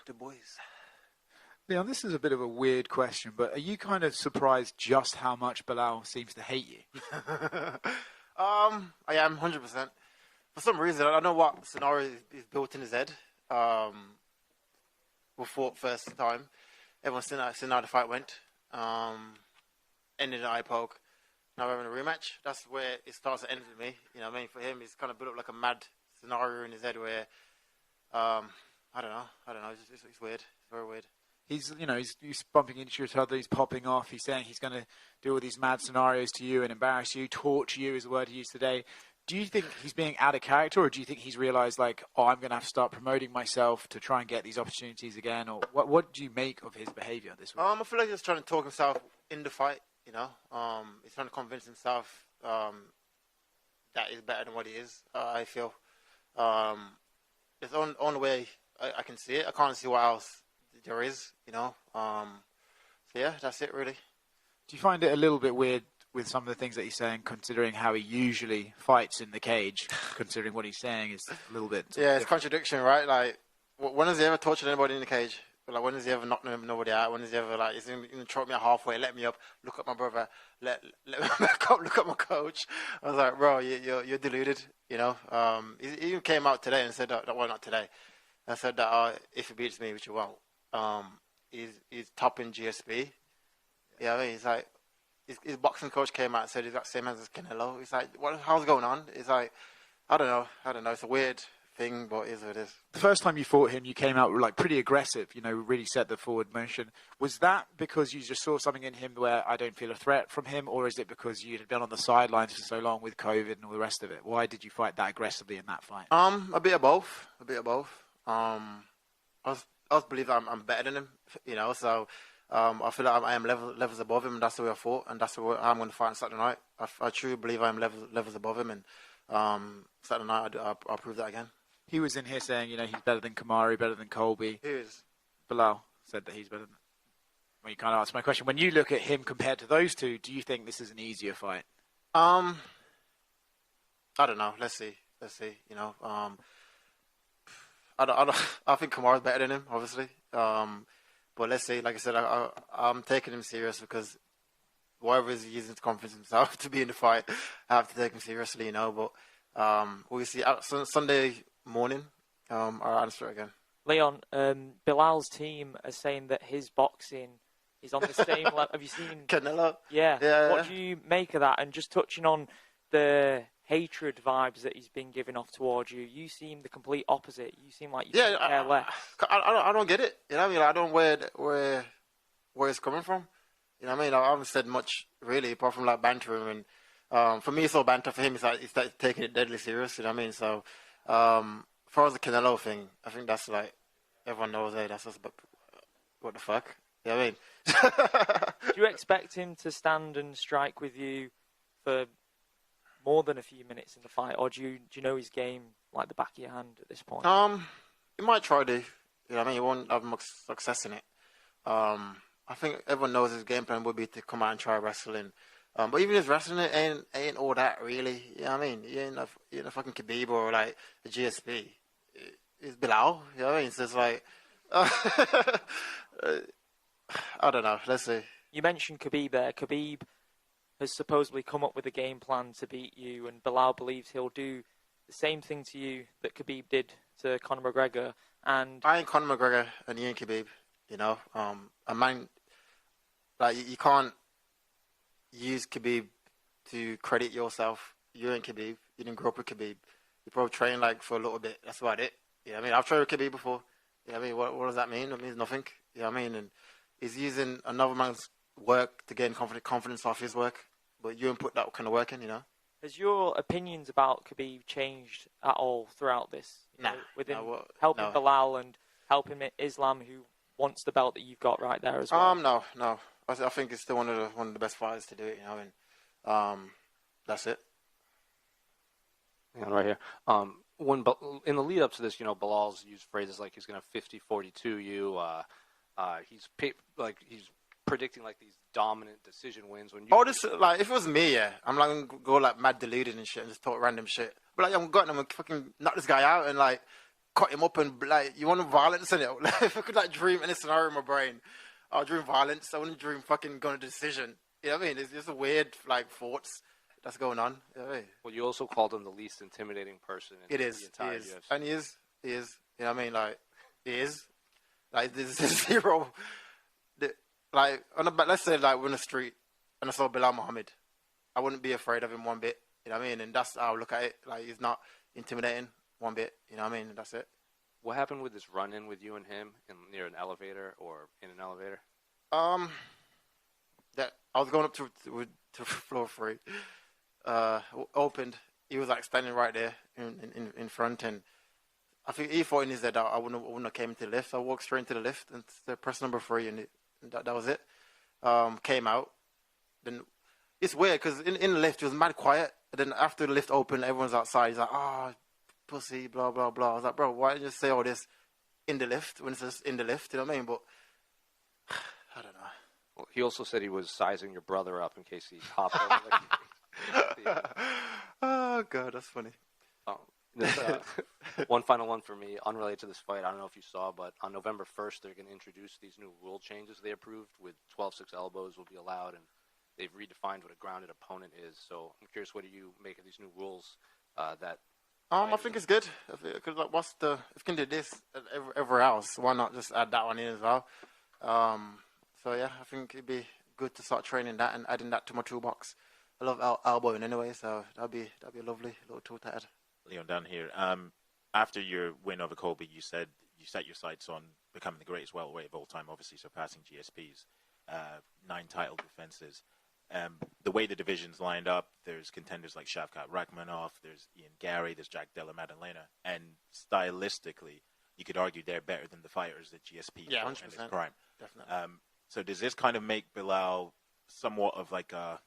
The boys. Leon, this is a bit of a weird question, but are you kind of surprised just how much Belal seems to hate you? I am 100%. For some reason, I don't know what scenario is built in his head. We fought first time. Everyone's seen how the fight went. Ended in an eye poke. Now we're having a rematch. That's where it starts to end for me. You know what I mean? For him, it's kind of built up like a mad scenario in his head where, I don't know. It's weird. It's very weird. He's bumping into each other. He's popping off. He's saying he's going to do all these mad scenarios to you and embarrass you, torture you is the word he used today. Do you think he's being out of character, or do you think he's realised, like, I'm going to have to start promoting myself to try and get these opportunities again? Or what do you make of his behaviour this week? I feel like he's trying to talk himself in the fight, you know. He's trying to convince himself that he's better than what he is, I feel. It's the only way I can see it. I can't see what else there is, you know. So, yeah, that's it, really. Do you find it a little bit weird with some of the things that he's saying, considering how he usually fights in the cage, considering what he's saying is a little bit... Yeah, it's contradiction, right? Like, when has he ever tortured anybody in the cage? Like, when has he ever knocked nobody out? When has he ever, like, he's going to choke me out halfway, let me up, look at my brother, let me back up, look at my coach. I was like, bro, you're deluded, you know? He even came out today and said that, well, not today. I said that if he beats me, which he won't, he's topping GSP. Yeah, I mean, he's like, his boxing coach came out and said he's got the same hands as Canelo. He's like, how's going on? It's like, I don't know. It's a weird thing, but it is what it is. The first time you fought him, you came out like pretty aggressive, you know, really set the forward motion. Was that because you just saw something in him where I don't feel a threat from him, or is it because you had been on the sidelines for so long with COVID and all the rest of it? Why did you fight that aggressively in that fight? A bit of both. I believe I'm better than him, you know, so I feel like I am levels above him, and that's the way I fought, and that's the way I'm going to fight on Saturday night. I truly believe I am levels above him, and Saturday night I'll prove that again. He was in here saying, you know, he's better than Kamari, better than Colby. Who is? Belal said that he's better than... Well, you can't answer my question. When you look at him compared to those two, do you think this is an easier fight? I don't know. Let's see. You know, I think Kamara's better than him, obviously. But let's see. Like I said, I'm taking him serious because whatever he's using to convince himself to be in the fight, I have to take him seriously, you know. But we'll see. Sunday morning, I'll answer it again. Leon, Bilal's team are saying that his boxing is on the same level. Have you seen Canelo? Yeah. What do you make of that? And just touching on the hatred vibes that he's been giving off towards you, you seem the complete opposite. You seem like you care less. I don't get it. You know what I mean? I don't where it's coming from. You know what I mean? I haven't said much really, apart from like bantering. And for me, it's all banter. For him, it's like he's taking it deadly serious. You know what I mean? So, as far as the Canelo thing, I think that's like everyone knows. Hey, that's just what the fuck. You know what I mean? Do you expect him to stand and strike with you for more than a few minutes in the fight, or do you know his game like the back of your hand at this point? He might try to. You know what I mean? He won't have much success in it. I think everyone knows his game plan would be to come out and try wrestling. But even his wrestling ain't all that really. You know what I mean? He ain't a fucking Khabib or like the GSP. It's Belal. You know what I mean? So it's like, I don't know. Let's see. You mentioned Khabib there. Khabib has supposedly come up with a game plan to beat you, and Belal believes he'll do the same thing to you that Khabib did to Conor McGregor. And I ain't Conor McGregor and you ain't Khabib. You know, a man like you can't use Khabib to credit yourself. You ain't Khabib. You didn't grow up with Khabib. You probably trained like for a little bit. That's about it. You know what I mean? I've trained with Khabib before. You know what I mean? What does that mean? It means nothing. You know what I mean? And he's using another man's work to gain confidence off his work. But you didn't put that kind of work in, you know? Has your opinions about Khabib changed at all throughout this? Helping Belal and helping Islam, who wants the belt that you've got right there as well? No. I think it's still one of the best fighters to do it, you know, and that's it. Hang on right here. In the lead up to this, you know, Bilal's used phrases like he's going to 50-42 you. He's predicting like these dominant decision wins. When you like if it was me, yeah, I'm like gonna go like mad deluded and shit and just talk random shit. But like I'm gonna fucking knock this guy out and like cut him up and like you want violence in it. Like, if I could like dream any scenario in my brain, I'll dream violence. I want to dream fucking going to decision. You know what I mean? It's just a weird like thoughts that's going on. You know what I mean? Well, you also called him the least intimidating person in the entire UFC. And he is. You know what I mean? Like, he is. Like, there's zero. Like, let's say, like, we're in the street and I saw Belal Muhammad. I wouldn't be afraid of him one bit. You know what I mean? And that's how I look at it. Like, he's not intimidating one bit. You know what I mean? That's it. What happened with this run-in with you and him near an elevator or in an elevator? That I was going up to floor 3. Opened. He was, like, standing right there in front, and I think he thought in his head I wouldn't have came into the lift. I walked straight into the lift and pressed number 3, and that was it. Came out. Then it's weird because in the lift it was mad quiet. And then after the lift opened, everyone's outside. He's like, pussy, blah blah blah. I was like, bro, why didn't you say all this in the lift when it's just in the lift? You know what I mean? But I don't know. Well, he also said he was sizing your brother up in case he hopped over. Oh god, that's funny. One final one for me, unrelated to this fight. I don't know if you saw, but on November 1st, they're going to introduce these new rule changes they approved with 12-6 elbows will be allowed, and they've redefined what a grounded opponent is. So I'm curious, what do you make of these new rules? I think it's good. Because like, if you can do this everywhere else, why not just add that one in as well? So yeah, I think it'd be good to start training that and adding that to my toolbox. I love elbowing anyway, so that'd be a lovely little tool to add. Leon down here. After your win over Colby, you said you set your sights on becoming the greatest welterweight of all time, obviously surpassing GSP's 9 title defenses. The way the division's lined up, there's contenders like Shavkat Rakhmonov, there's Ian Gary, there's Jack Della Maddalena, and stylistically, you could argue they're better than the fighters that GSP fought in his prime. Definitely. So does this kind of make Belal somewhat of like a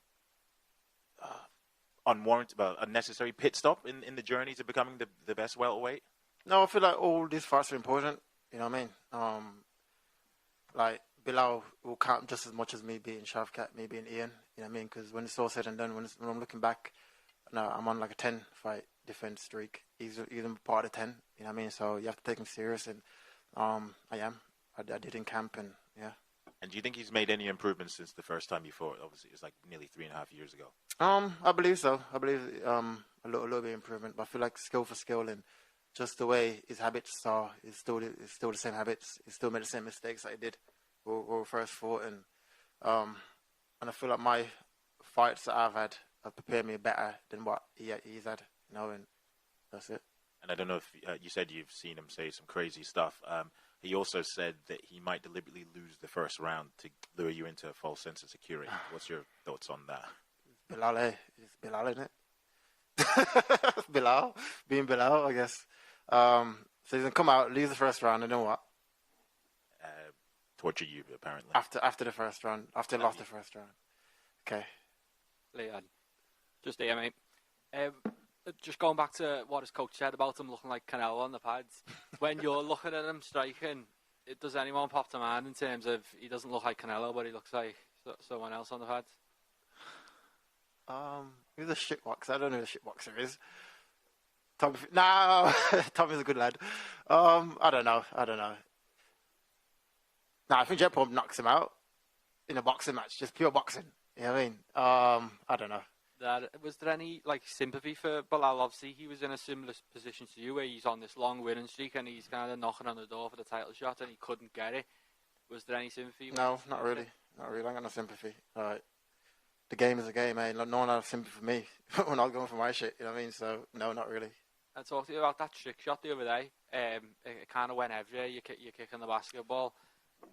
unnecessary pit stop in the journey to becoming the best welterweight? No, I feel like all these fights are important. You know what I mean? Like, Belal will count just as much as me beating Shavkat, me beating Ian. You know what I mean? Because when it's all said and done, when I'm looking back, I'm on like a 10-fight defense streak. He's even part of 10. You know what I mean? So you have to take him serious, and I am. I did in camp, and yeah. And do you think he's made any improvements since the first time you fought? Obviously, it was like nearly 3.5 years ago. I believe so. I believe a little bit of improvement, but I feel like skill for skill and just the way his habits are, it's still the same habits. He still made the same mistakes that he did when we first fought, and I feel like my fights that I've had have prepared me better than what he's had. You know, and that's it. And I don't know if you said you've seen him say some crazy stuff. He also said that he might deliberately lose the first round to lure you into a false sense of security. What's your thoughts on that? Belal, it's Belal, isn't it? Belal, being Belal, I guess. So he's gonna come out, lose the first round, and then what? Torture you, apparently. After the first round, after he lost the first round. Okay. Leon, just here, mate. Just going back to what his coach said about him looking like Canelo on the pads. When you're looking at him striking, does anyone pop to mind in terms of he doesn't look like Canelo, but he looks like someone else on the pads? He's a shitboxer. I don't know who a shitboxer is. Tommy's a good lad. I don't know. I think Jet Pump knocks him out in a boxing match, just pure boxing. You know what I mean? I don't know. Was there any sympathy for Belal? Obviously, he was in a similar position to you, where he's on this long winning streak and he's kind of knocking on the door for the title shot and he couldn't get it. Was there any sympathy? No, not really. Not really. I got no sympathy. The game is a game, eh? No one has sympathy for me when I was going for my shit. You know what I mean? So no, not really. I talked to you about that trick shot the other day. It kind of went everywhere. You're kicking the basketball.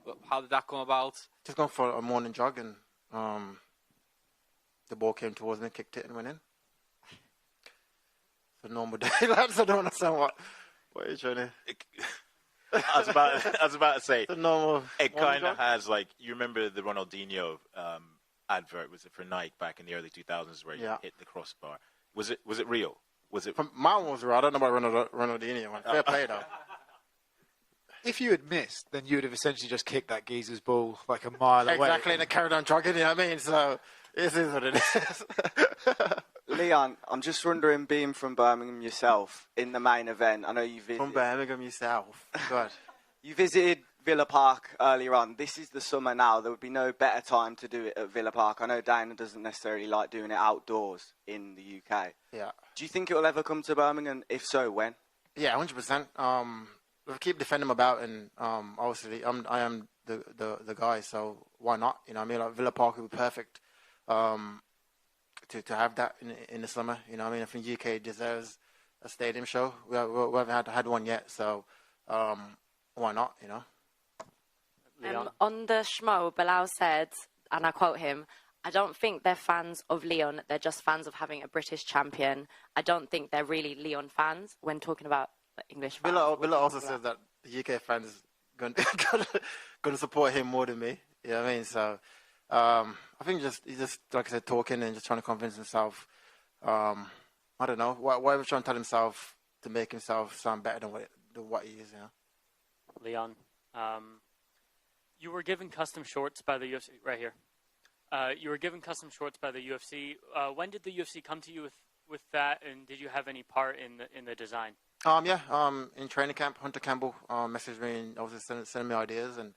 But how did that come about? Just going for a morning jog and the ball came towards me, kicked it and went in. It's a normal day, lads. I don't understand what are you trying to... I was about to say, it's a normal... It kind of has, you remember the Ronaldinho advert, was it for Nike back in the early 2000s where you hit the crossbar? Was it real? Was it... Mine was real. I don't know about Ronaldinho. Fair play, though. If you had missed, then you would have essentially just kicked that geezer's ball like a mile away. Exactly, and it carried on jogging, you know what I mean? So, It is what it is. Leon, I'm just wondering, being from Birmingham yourself, in the main event, I know you visited. From Birmingham yourself. God. You visited Villa Park earlier on. This is the summer now. There would be no better time to do it at Villa Park. I know Dana doesn't necessarily like doing it outdoors in the UK. Yeah. Do you think it will ever come to Birmingham? If so, when? Yeah, 100%. We'll keep defending my bout, and obviously I am the guy, so why not? You know what I mean? Like Villa Park would be perfect to have that in the summer. You know what I mean? I think UK deserves a stadium show. We haven't had one yet, so why not, you know? On the Schmo, Belal said, and I quote him, "I don't think they're fans of Leon. They're just fans of having a British champion. I don't think they're really Leon fans," when talking about English fans. Villa also says that the UK fans gonna support him more than me. You know what I mean? So I think he's just like I said, talking and just trying to convince himself. I don't know. Whatever trying to tell himself to make himself sound better than what he is. You know? Leon, you were given custom shorts by the UFC right here. You were given custom shorts by the UFC. When did the UFC come to you with that, and did you have any part in the design? In training camp, Hunter Campbell messaged me and obviously sending me ideas, and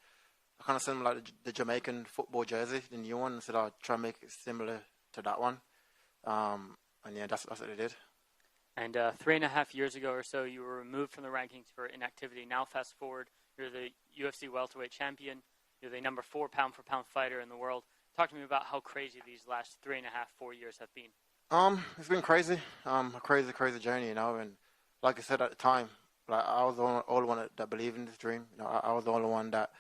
I kind of sent him like the Jamaican football jersey, the new one, and said I'll try and make it similar to that one. And yeah, that's what they did. And 3.5 years ago or so, you were removed from the rankings for inactivity. Now, fast forward, you're the UFC welterweight champion. You're the number 4 pound-for-pound fighter in the world. Talk to me about how crazy these last 3.5, 4 years have been. It's been crazy. A crazy journey, you know. And like I said at the time, like I was the only one that believed in this dream. You know, I was the only one that,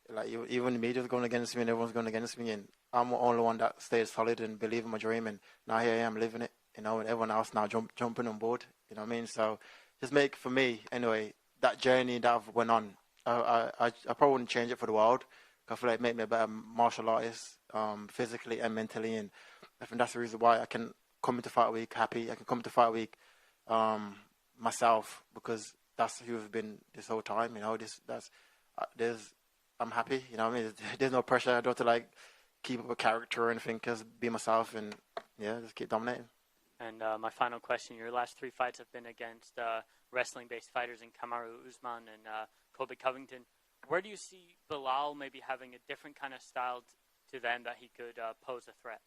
like, even the media was going against me and everyone's going against me, and I'm the only one that stayed solid and believed in my dream. And now here I am living it, you know, and everyone else now jumping on board. You know what I mean? So just make, for me anyway, that journey that I've went on, I probably wouldn't change it for the world. I feel like it made me a better martial artist, physically and mentally, and I think that's the reason why I can come into fight week happy. I can come to fight week myself, because that's who I've been this whole time. You know, I'm happy. You know what I mean? There's no pressure. I don't have to like keep up a character or anything. Just be myself and yeah, just keep dominating. And my final question: your last 3 fights have been against wrestling-based fighters in Kamaru Usman and Colby Covington. Where do you see Belal maybe having a different kind of style to them that he could pose a threat?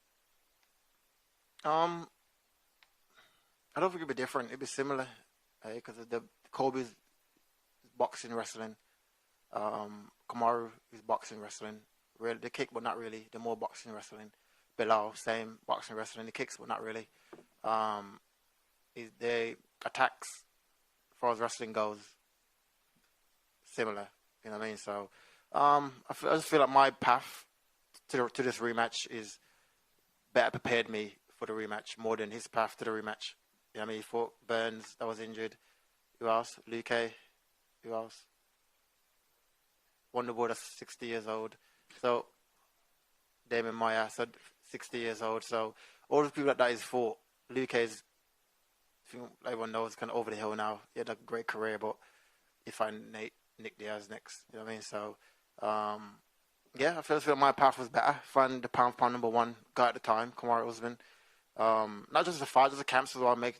I don't think it'd be different. It'd be similar, because the Colby's boxing, wrestling. Kamaru is boxing, wrestling. Really, they kick, but not really. They're more boxing, wrestling. Belal, same boxing, wrestling. They kicks, but not really. They attacks, as far as wrestling goes, similar. You know what I mean? So I just feel like my path to this rematch is better prepared me for the rematch more than his path to the rematch. You know what I mean? He fought Burns, that was injured. Who else? Luke. Who else? Wonderboy, that's 60 years old. So Damon Maya, so 60 years old. So all the people that he's fought, Luke is, I think everyone knows, kind of over the hill now. He had a great career, but he find Nick Diaz next. You know what I mean? So yeah, I feel like my path was better. Find the pound number 1 guy at the time, Kamaru Usman. Not just the fight, just the camps is what make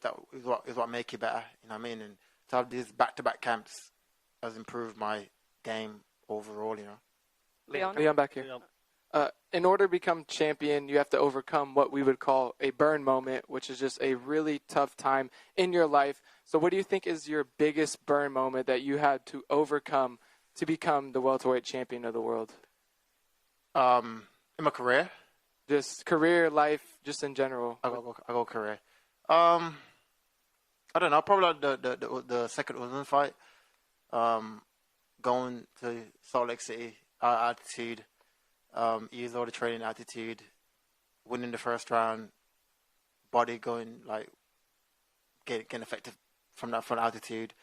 you better. You know what I mean? And to have these back-to-back camps has improved my game overall. You know. Leon back here. In order to become champion, you have to overcome what we would call a burn moment, which is just a really tough time in your life. So what do you think is your biggest burn moment that you had to overcome to become the welterweight champion of the world? In my career? Just career, life, just in general. I go career. I don't know, probably like the second Usman fight. Going to Salt Lake City, our altitude, ease all the training altitude, winning the first round, body going like getting effective from altitude,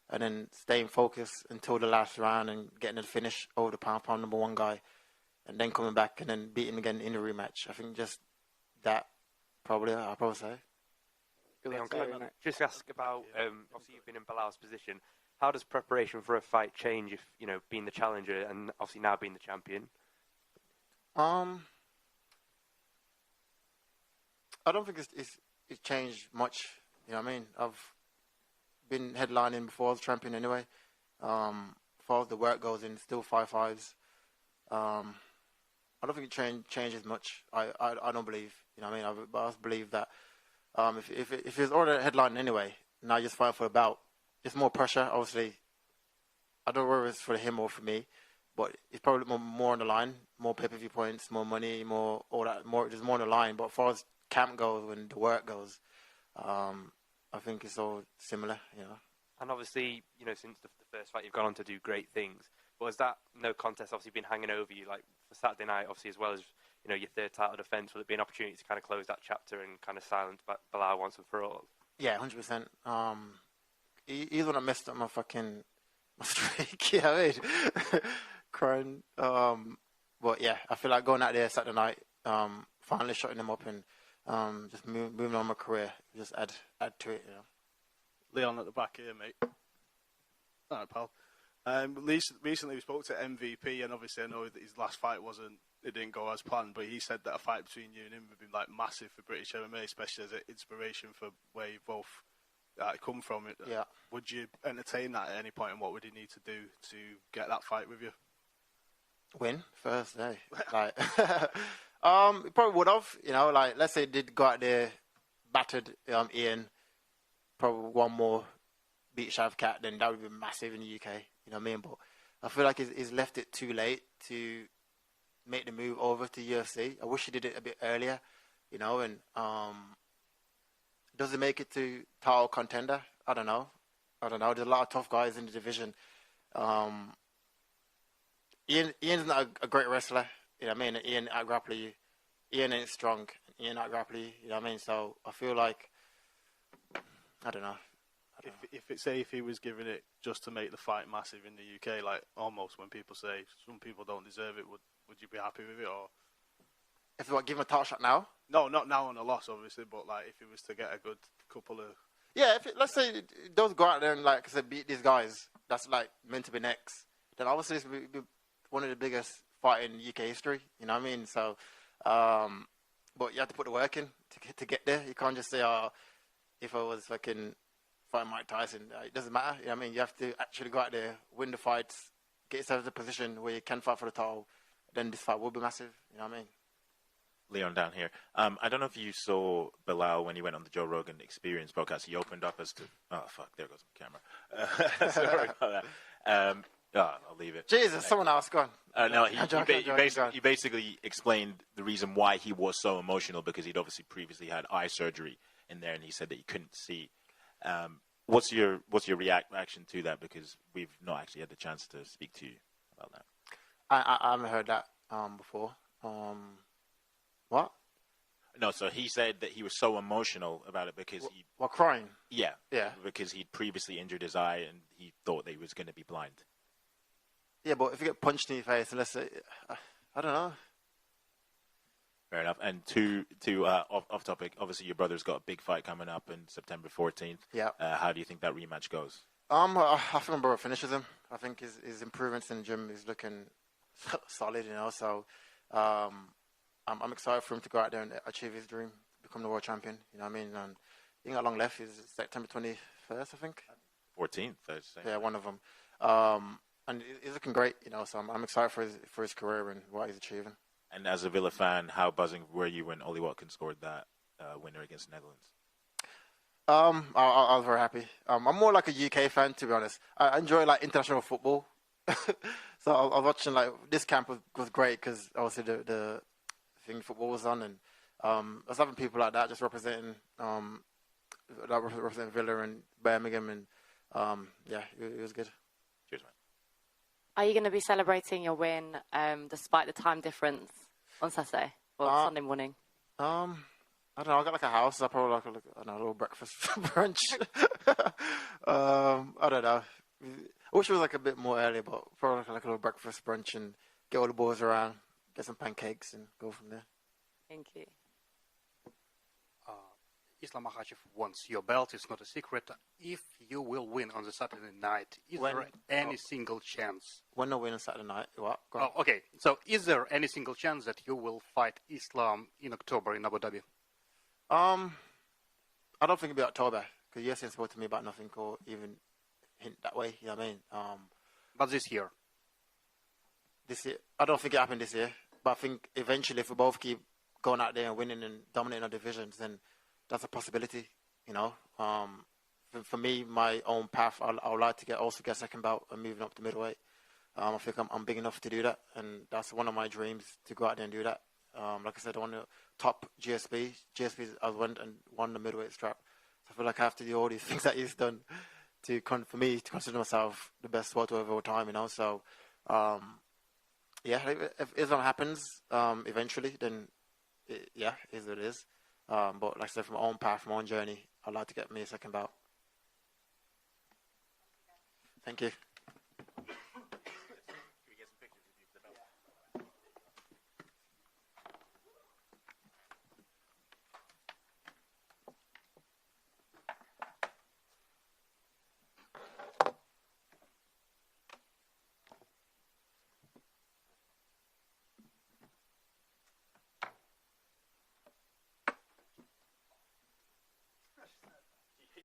and then staying focused until the last round and getting the finish over the pound number 1 guy, and then coming back and then beating again in the rematch. I think just that probably I'll probably say. Leon, can I just ask about obviously you've been in Belal's position. How does preparation for a fight change if, you know, being the challenger and obviously now being the champion? I don't think it's changed much. You know what I mean? I've been headlining before I was champion anyway. As far as the work goes in, still 5-5s. I don't think it changes much. I don't believe. You know what I mean? But I believe that if it's already headlining anyway, now you're just fighting for a bout. It's more pressure, obviously. I don't know whether it's for him or for me, but it's probably more on the line, more pay-per-view points, more money, more all that. There's more on the line. But as far as camp goes, when the work goes, I think it's all similar. You know. And obviously, since the first fight, you've gone on to do great things. But has that no contest obviously been hanging over you, like for Saturday night, obviously, as well as your third title defence? Will it be an opportunity to kind of close that chapter and kind of silence Belal once and for all? Yeah, 100%. Even when I messed up my streak, you know what I mean? Crying. But yeah, I feel like going out there Saturday night, finally shutting them up and just moving on my career, just add to it, Leon at the back here, mate. All right, pal. Recently we spoke to MVP, and obviously I know that his last fight it didn't go as planned, but he said that a fight between you and him would be like massive for British MMA, especially as an inspiration for where you both come from. Yeah. Would you entertain that at any point, and what would he need to do to get that fight with you? Win first, eh? Like, he probably would have, like, let's say he did go out there, battered Ian, probably one more, beat Shavkat, then that would be massive in the UK, you know what I mean? But I feel like he's left it too late to make the move over to UFC. I wish he did it a bit earlier, and does he make it to title contender? I don't know. There's a lot of tough guys in the division. Ian's not a great wrestler, you know what I mean? Ian out-grapple you. Ian ain't strong. Ian out-grapple you, you know what I mean? So I feel like, I don't know. If he was giving it just to make the fight massive in the UK, like almost when people say some people don't deserve it, would you be happy with it? Or if what, give him a title shot now? No, not now on a loss, obviously, but like if it was to get a good couple of... Yeah, let's say it does go out there and, like I said, beat these guys, that's like meant to be next, then obviously this would be one of the biggest fights in UK history, you know what I mean? So, but you have to put the work in to get there. You can't just say, if I was fucking fighting Mike Tyson, it doesn't matter, you know what I mean? You have to actually go out there, win the fights, get yourself in a position where you can fight for the title, then this fight will be massive, you know what I mean? Leon down here. I don't know if you saw Belal when he went on the Joe Rogan Experience podcast. He opened up as to... Oh, fuck, there goes my camera. Sorry about that. I'll leave it. Jesus, someone else, go on. No, he basically explained the reason why he was so emotional, because he'd obviously previously had eye surgery in there, and he said that he couldn't see. What's your reaction to that? Because we've not actually had the chance to speak to you about that. I haven't heard that before. What? No, so he said that he was so emotional about it because he... While crying? Yeah. Yeah. Because he'd previously injured his eye and he thought that he was going to be blind. Yeah, but if you get punched in your face, unless I don't know. Fair enough. And to off topic, obviously your brother's got a big fight coming up on September 14th. Yeah. How do you think that rematch goes? I think my brother finishes him. I think his improvements in the gym is looking solid, so I'm excited for him to go out there and achieve his dream, become the world champion, you know what I mean? And he ain't got long left. It's September 21st, I think. 14th, I'd say. Yeah, one of them. And he's looking great, so I'm excited for his career and what he's achieving. And as a Villa fan, how buzzing were you when Ollie Watkins scored that winner against the Netherlands? I was very happy. I'm more like a UK fan, to be honest. I enjoy like international football. So I was watching, like, this camp was great because obviously the thing football was on, and I was having people like that just representing Villa and Birmingham, and it was good. Cheers, man. Are you going to be celebrating your win despite the time difference on Saturday or Sunday morning? I don't know. I got like a house. I probably like a little breakfast brunch. I don't know. I wish it was like a bit more early, but probably like a little breakfast brunch and get all the boys around, get some pancakes, and go from there. Thank you. Islam Makhachev wants your belt. It's not a secret. If you will win on the Saturday night, is there any single chance? When I win on Saturday night, what? Okay. So, is there any single chance that you will fight Islam in October in Abu Dhabi? I don't think it'll be October because UFC hasn't spoken to me about nothing or even hint that way. You know what I mean? But this year, I don't think it happened this year. But I think eventually, if we both keep going out there and winning and dominating our divisions, then that's a possibility. You know, for me, my own path, I would like to also get a second belt and moving up to middleweight. I think I'm big enough to do that, and that's one of my dreams to go out there and do that. Like I said, I want to top GSP. I went and won the middleweight strap. So I feel like I have to do all these things that he's done for me to consider myself the best welterweight of all time. You know, so yeah, if Islam happens eventually, then it is what it is. But like I said, from my own path, my own journey, I'd like to get me a second bout. Thank you.